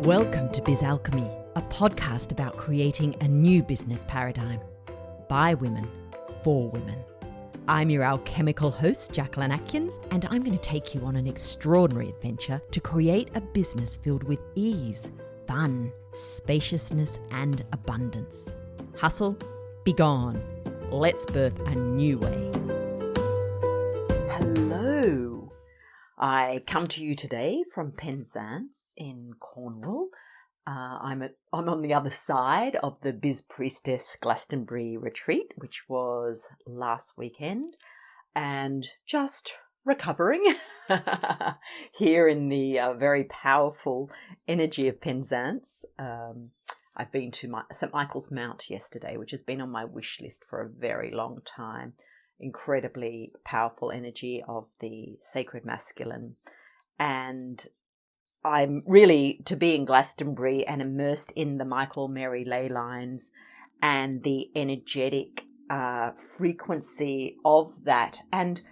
Welcome to Biz Alchemy, a podcast about creating a new business paradigm by women, for women. I'm your alchemical host, Jacquelyn, and I'm going to take you on an extraordinary adventure to create a business filled with ease, fun, spaciousness, and abundance. Hustle, be gone. Let's birth a new way. Hello. I come to you today from Penzance in Cornwall. I'm on the other side of the Biz Priestess Glastonbury Retreat, which was last weekend, and just recovering here in the very powerful energy of Penzance. I've been to St Michael's Mount yesterday, which has been on my wish list for a very long time. Incredibly powerful energy of the sacred masculine. And I'm really to be in Glastonbury and immersed in the Michael Mary ley lines and the energetic frequency of that, and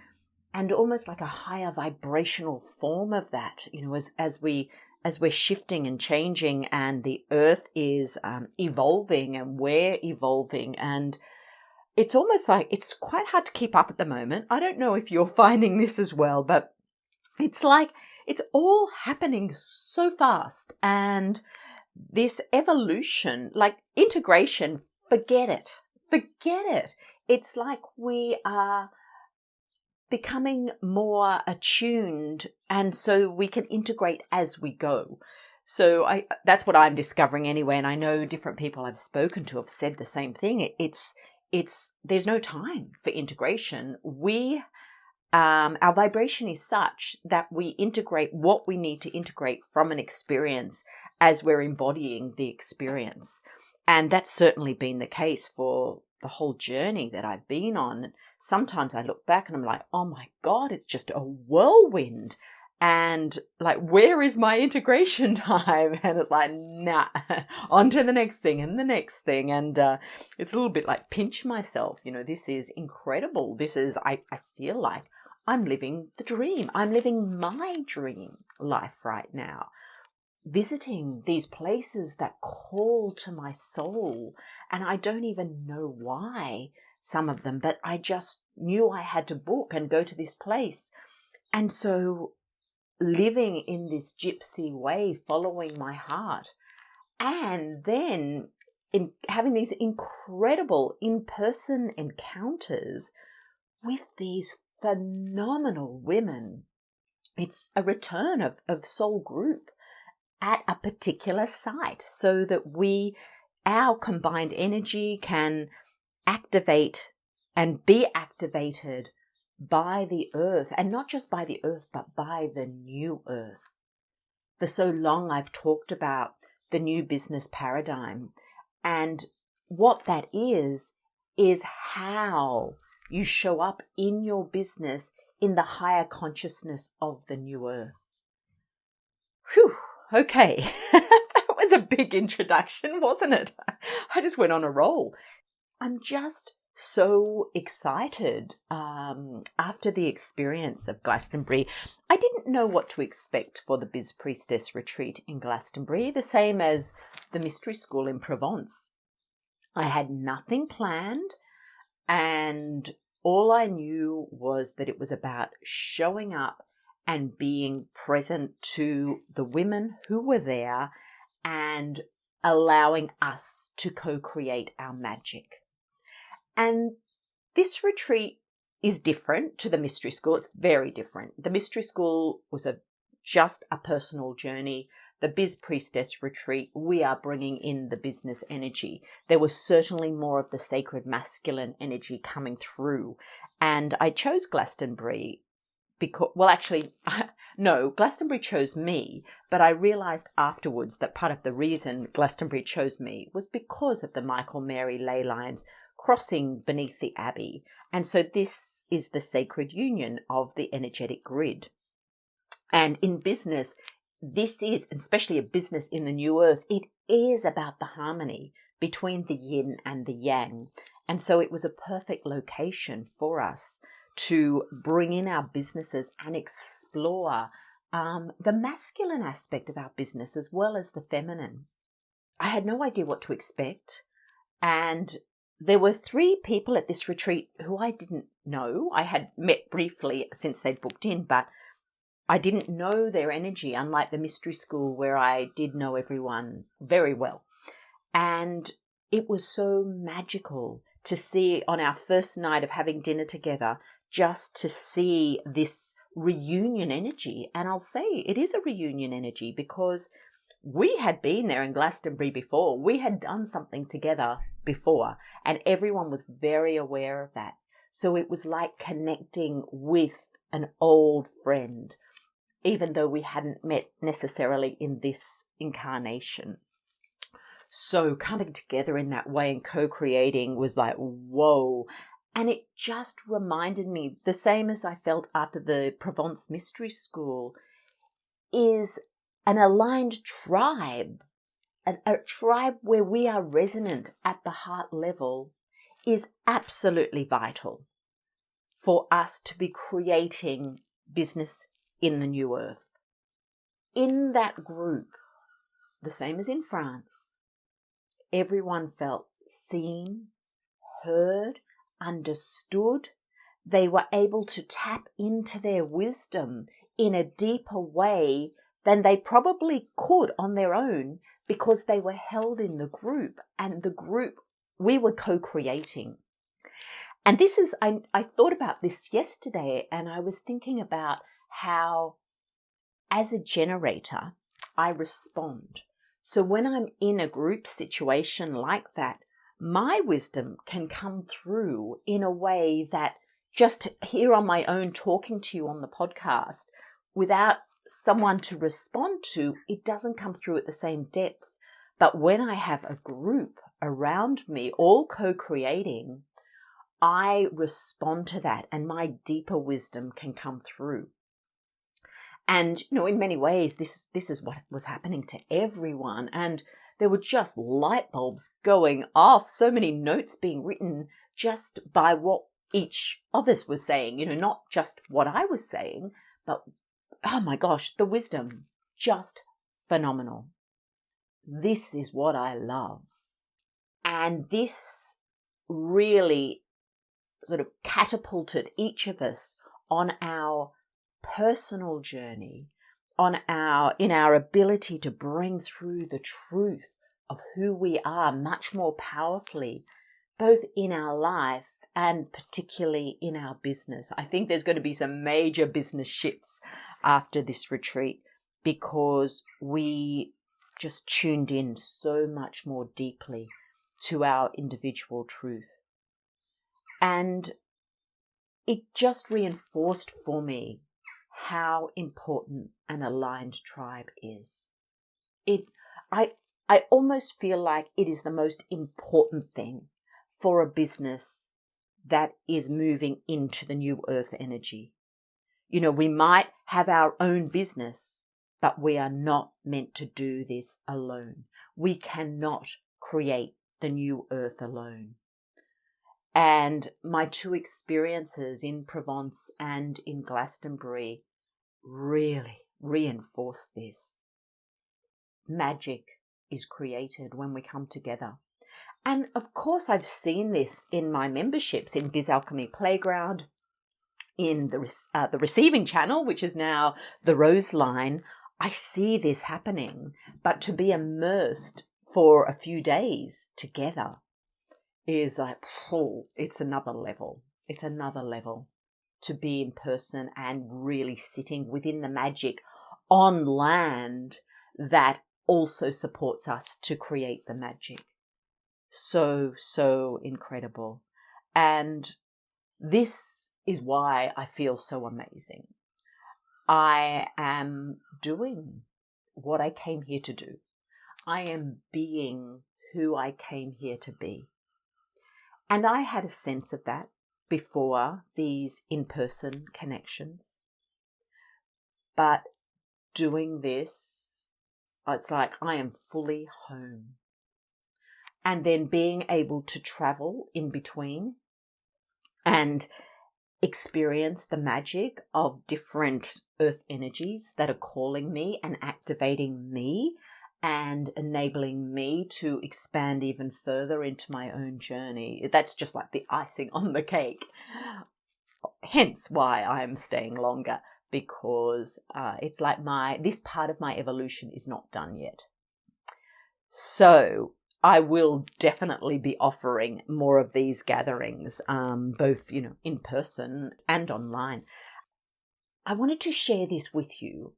almost like a higher vibrational form of that, you know, as we're shifting and changing, and the earth is evolving and we're evolving, and it's almost like it's quite hard to keep up at the moment. I don't know if you're finding this as well, but it's like it's all happening so fast. And this evolution, like integration, forget it. Forget it. It's like we are becoming more attuned, and so we can integrate as we go. So that's what I'm discovering anyway. And I know different people I've spoken to have said the same thing. There's no time for integration. Our vibration is such that we integrate what we need to integrate from an experience as we're embodying the experience. And that's certainly been the case for the whole journey that I've been on. Sometimes I look back and I'm like, oh my God, it's just a whirlwind. And like, where is my integration time? And it's like, nah, on to the next thing and the next thing. And it's a little bit like pinch myself. You know, this is incredible. I feel like I'm living the dream. I'm living my dream life right now. Visiting these places that call to my soul. And I don't even know why, some of them, but I just knew I had to book and go to this place. And so living in this gypsy way, following my heart, and then in having these incredible in-person encounters with these phenomenal women. It's a return of soul group at a particular site so that our combined energy can activate and be activated by the earth, and not just by the earth, but by the new earth. For so long, I've talked about the new business paradigm, and what that is how you show up in your business in the higher consciousness of the new earth. Whew, okay. That was a big introduction, wasn't it? I just went on a roll. I'm just so excited after the experience of Glastonbury. I didn't know what to expect for the Biz Priestess Retreat in Glastonbury, the same as the Mystery School in Provence. I had nothing planned, and all I knew was that it was about showing up and being present to the women who were there and allowing us to co-create our magic. And this retreat is different to the Mystery School. It's very different. The Mystery School was just a personal journey. The Biz Priestess Retreat, we are bringing in the business energy. There was certainly more of the sacred masculine energy coming through. And I chose Glastonbury because, well, actually, no, Glastonbury chose me, but I realized afterwards that part of the reason Glastonbury chose me was because of the Michael Mary ley lines crossing beneath the Abbey. And so this is the sacred union of the energetic grid. And in business, this is, especially a business in the new earth, it is about the harmony between the yin and the yang. And so it was a perfect location for us to bring in our businesses and explore the masculine aspect of our business as well as the feminine. I had no idea what to expect. And there were 3 people at this retreat who I didn't know. I had met briefly since they'd booked in, but I didn't know their energy, unlike the mystery school where I did know everyone very well. And it was so magical to see on our first night of having dinner together, just to see this reunion energy. And I'll say it is a reunion energy because we had been there in Glastonbury before. We had done something together before, and everyone was very aware of that. So it was like connecting with an old friend, even though we hadn't met necessarily in this incarnation. So coming together in that way and co-creating was like, whoa. And it just reminded me, the same as I felt after the Provence Mystery School, is an aligned tribe, a tribe where we are resonant at the heart level, is absolutely vital for us to be creating business in the new earth. In that group, the same as in France, everyone felt seen, heard, understood. They were able to tap into their wisdom in a deeper way than they probably could on their own, because they were held in the group, and the group, we were co-creating. And this is, I thought about this yesterday, and I was thinking about how, as a generator, I respond. So when I'm in a group situation like that, my wisdom can come through in a way that just here on my own talking to you on the podcast, without someone to respond to, it doesn't come through at the same depth. But when I have a group around me, all co-creating, I respond to that, and my deeper wisdom can come through. And, in many ways, this is what was happening to everyone. And there were just light bulbs going off, so many notes being written just by what each of us was saying, not just what I was saying, but, oh my gosh, the wisdom, just phenomenal. This is what I love. And this really sort of catapulted each of us on our personal journey, in our ability to bring through the truth of who we are much more powerfully, both in our life and particularly in our business. I think there's going to be some major business shifts after this retreat, because we just tuned in so much more deeply to our individual truth. And it just reinforced for me how important an aligned tribe is. I almost feel like it is the most important thing for a business that is moving into the new earth energy. We might have our own business, but we are not meant to do this alone. We cannot create the new earth alone. And my 2 experiences in Provence and in Glastonbury really reinforce this. Magic is created when we come together. And of course, I've seen this in my memberships in Biz Alchemy Playground, in the receiving channel, which is now the Rose Line. I see this happening, but to be immersed for a few days together is like, it's another level. It's another level to be in person and really sitting within the magic on land that also supports us to create the magic. So incredible. And this is why I feel so amazing. I am doing what I came here to do. I am being who I came here to be. And I had a sense of that before these in-person connections. But doing this, it's like I am fully home. And then being able to travel in between and experience the magic of different earth energies that are calling me and activating me and enabling me to expand even further into my own journey. That's just like the icing on the cake. Hence why I'm staying longer, because it's like this part of my evolution is not done yet. So I will definitely be offering more of these gatherings, both, in person and online. I wanted to share this with you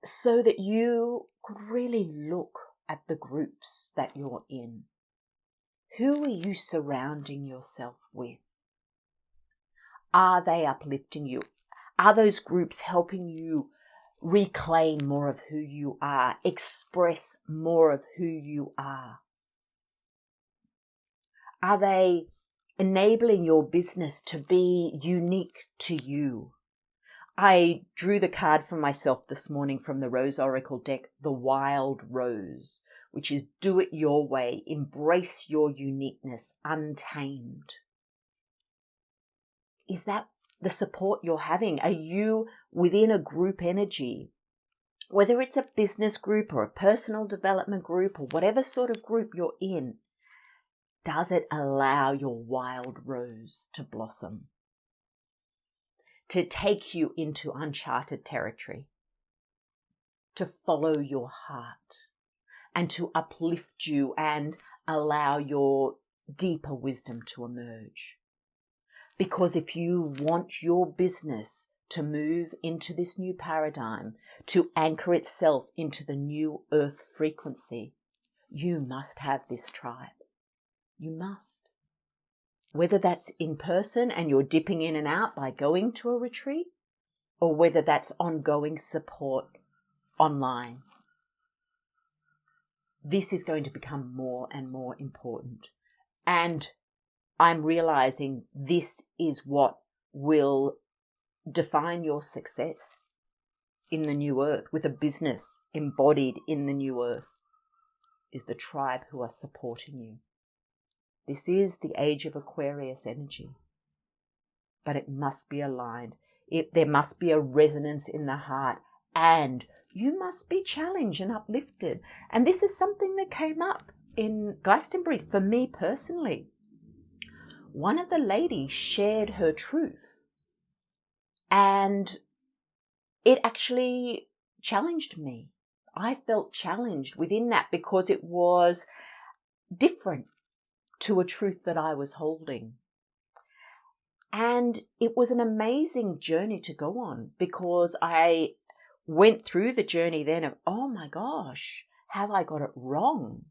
so that you could really look at the groups that you're in. Who are you surrounding yourself with? Are they uplifting you? Are those groups helping you reclaim more of who you are, express more of who you are? Are they enabling your business to be unique to you? I drew the card for myself this morning from the Rose Oracle deck, the Wild Rose, which is do it your way, embrace your uniqueness, untamed. Is that the support you're having? Are you within a group energy? Whether it's a business group or a personal development group or whatever sort of group you're in, does it allow your wild rose to blossom? To take you into uncharted territory, to follow your heart, and to uplift you and allow your deeper wisdom to emerge. Because if you want your business to move into this new paradigm, to anchor itself into the new earth frequency, you must have this tribe. You must. Whether that's in person and you're dipping in and out by going to a retreat, or whether that's ongoing support online. This is going to become more and more important. And I'm realizing this is what will define your success in the new earth, with a business embodied in the new earth, is the tribe who are supporting you. This is the age of Aquarius energy, but it must be aligned. There must be a resonance in the heart, and you must be challenged and uplifted. And this is something that came up in Glastonbury for me personally. One of the ladies shared her truth, and it actually challenged me. I felt challenged within that because it was different to a truth that I was holding. And it was an amazing journey to go on, because I went through the journey then of, oh my gosh, have I got it wrong?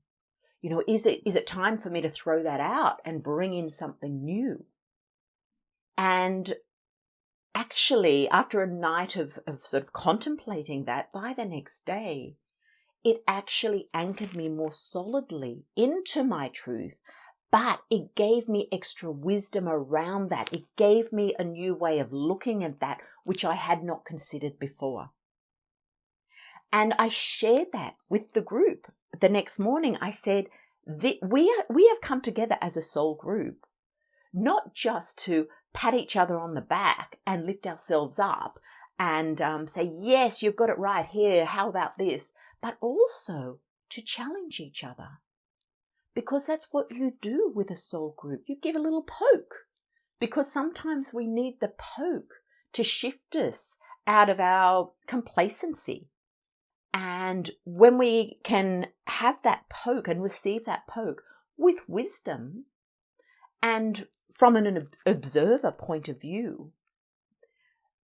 Is it time for me to throw that out and bring in something new? And actually, after a night of sort of contemplating that, by the next day, it actually anchored me more solidly into my truth. But it gave me extra wisdom around that. It gave me a new way of looking at that, which I had not considered before. And I shared that with the group. The next morning, I said, we have come together as a soul group, not just to pat each other on the back and lift ourselves up and say, yes, you've got it right here, how about this? But also to challenge each other. Because that's what you do with a soul group. You give a little poke, because sometimes we need the poke to shift us out of our complacency. And when we can have that poke and receive that poke with wisdom and from an observer point of view,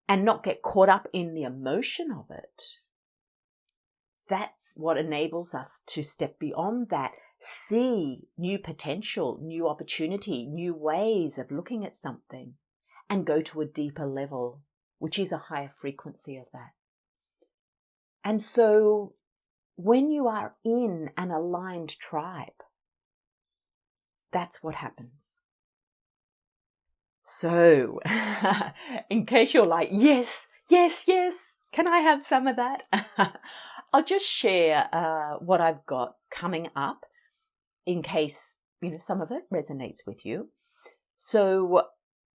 and not get caught up in the emotion of it, that's what enables us to step beyond that, see new potential, new opportunity, new ways of looking at something, and go to a deeper level, which is a higher frequency of that. And so when you are in an aligned tribe, that's what happens. So in case you're like, yes, can I have some of that? I'll just share what I've got coming up in case, some of it resonates with you. So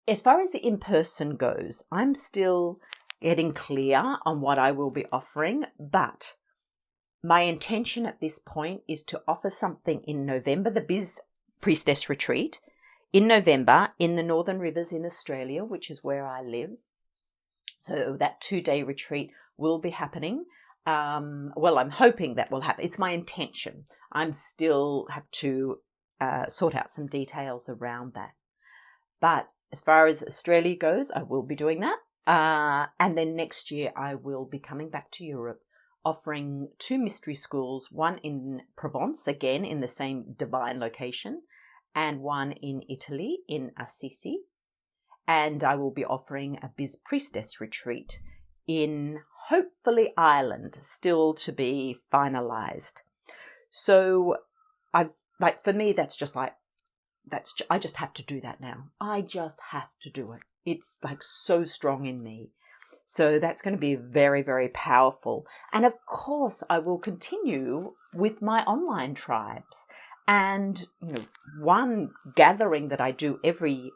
As far as the in-person goes, I'm still getting clear on what I will be offering, but my intention at this point is to offer something in November, the Biz Priestess Retreat, in November in the Northern Rivers in Australia, which is where I live. So that 2-day retreat will be happening. Well, I'm hoping that will happen. It's my intention. I'm still have to sort out some details around that. But as far as Australia goes, I will be doing that. And then next year, I will be coming back to Europe, offering 2 mystery schools, one in Provence, again in the same divine location, and one in Italy, in Assisi. And I will be offering a Biz Priestess Retreat in, hopefully, Ireland, still to be finalized. So for me, that's just like, I just have to do that now. I just have to do it. It's like so strong in me. So that's going to be very, very powerful. And of course, I will continue with my online tribes. And one gathering that I do every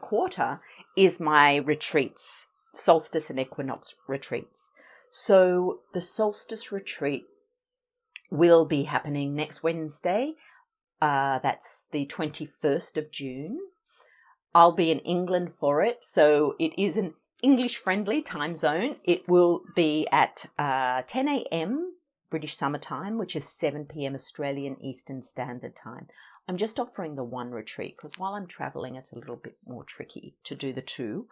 quarter is my retreats, solstice and equinox retreats. So the solstice retreat will be happening next Wednesday. That's the 21st of June. I'll be in England for it. So it is an English-friendly time zone. It will be at 10 a.m. British Summer Time, which is 7 p.m. Australian Eastern Standard Time. I'm just offering the one retreat because while I'm traveling, it's a little bit more tricky to do the 2.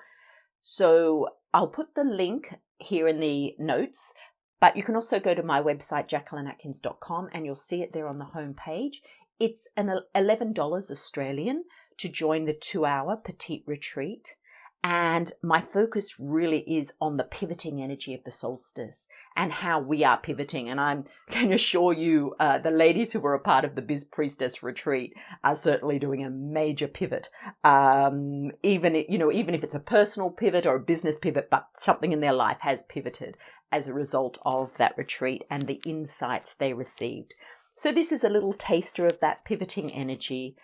So I'll put the link here in the notes, but you can also go to my website, jacquelynatkins.com, and you'll see it there on the home page. It's an $11 Australian to join the 2-hour petite retreat. And my focus really is on the pivoting energy of the solstice and how we are pivoting. And I can assure you, the ladies who were a part of the Biz Priestess Retreat are certainly doing a major pivot. Even if it's a personal pivot or a business pivot, but something in their life has pivoted as a result of that retreat and the insights they received. So this is a little taster of that pivoting energy.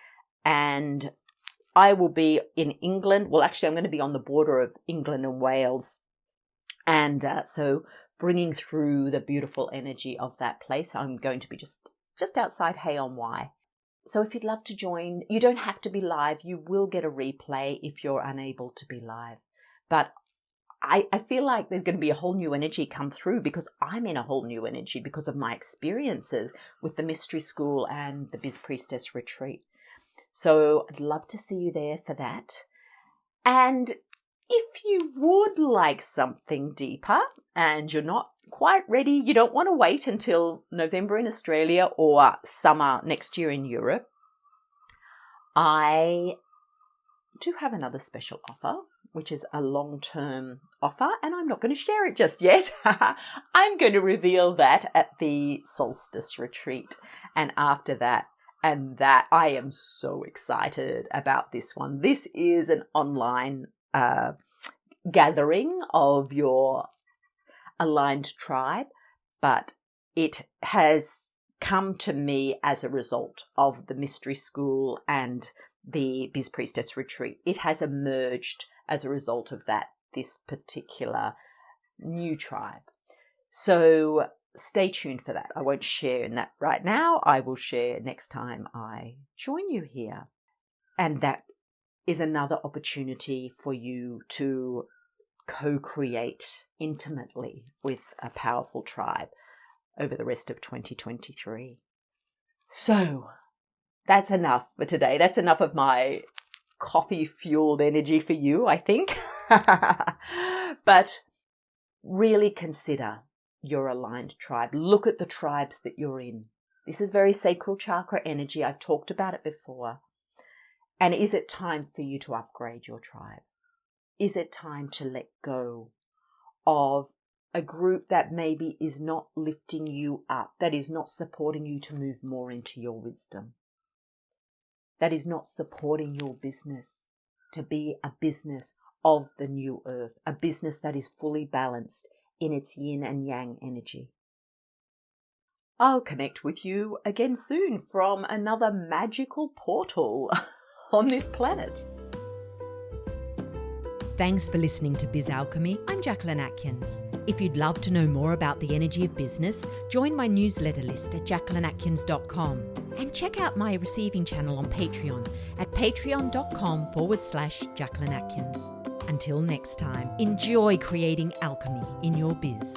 And I will be in England. Well, actually, I'm going to be on the border of England and Wales. And so bringing through the beautiful energy of that place. I'm going to be just outside Hay-on-Wye. So if you'd love to join, you don't have to be live. You will get a replay if you're unable to be live. But I feel like there's going to be a whole new energy come through because I'm in a whole new energy because of my experiences with the Mystery School and the Biz Priestess Retreat. So I'd love to see you there for that. And if you would like something deeper and you're not quite ready, you don't want to wait until November in Australia or summer next year in Europe, I do have another special offer, which is a long-term offer, and I'm not going to share it just yet. I'm going to reveal that at the solstice retreat and after that. And that I am so excited about this one. This is an online gathering of your aligned tribe, but it has come to me as a result of the Mystery School and the Biz Priestess Retreat. It has emerged as a result of that, this particular new tribe. So stay tuned for that. I won't share in that right now. I will share next time I join you here. And that is another opportunity for you to co-create intimately with a powerful tribe over the rest of 2023. So that's enough for today. That's enough of my coffee-fueled energy for you, I think. But really consider your aligned tribe. Look at the tribes that you're in. This is very sacral chakra energy. I've talked about it before. And is it time for you to upgrade your tribe? Is it time to let go of a group that maybe is not lifting you up, that is not supporting you to move more into your wisdom, that is not supporting your business to be a business of the new earth, a business that is fully balanced in its yin and yang energy? I'll connect with you again soon from another magical portal on this planet. Thanks for listening to Biz Alchemy. I'm Jacquelyn Atkins. If you'd love to know more about the energy of business, join my newsletter list at jacquelynatkins.com and check out my receiving channel on Patreon at patreon.com/Jacquelyn Atkins. Until next time, enjoy creating alchemy in your biz.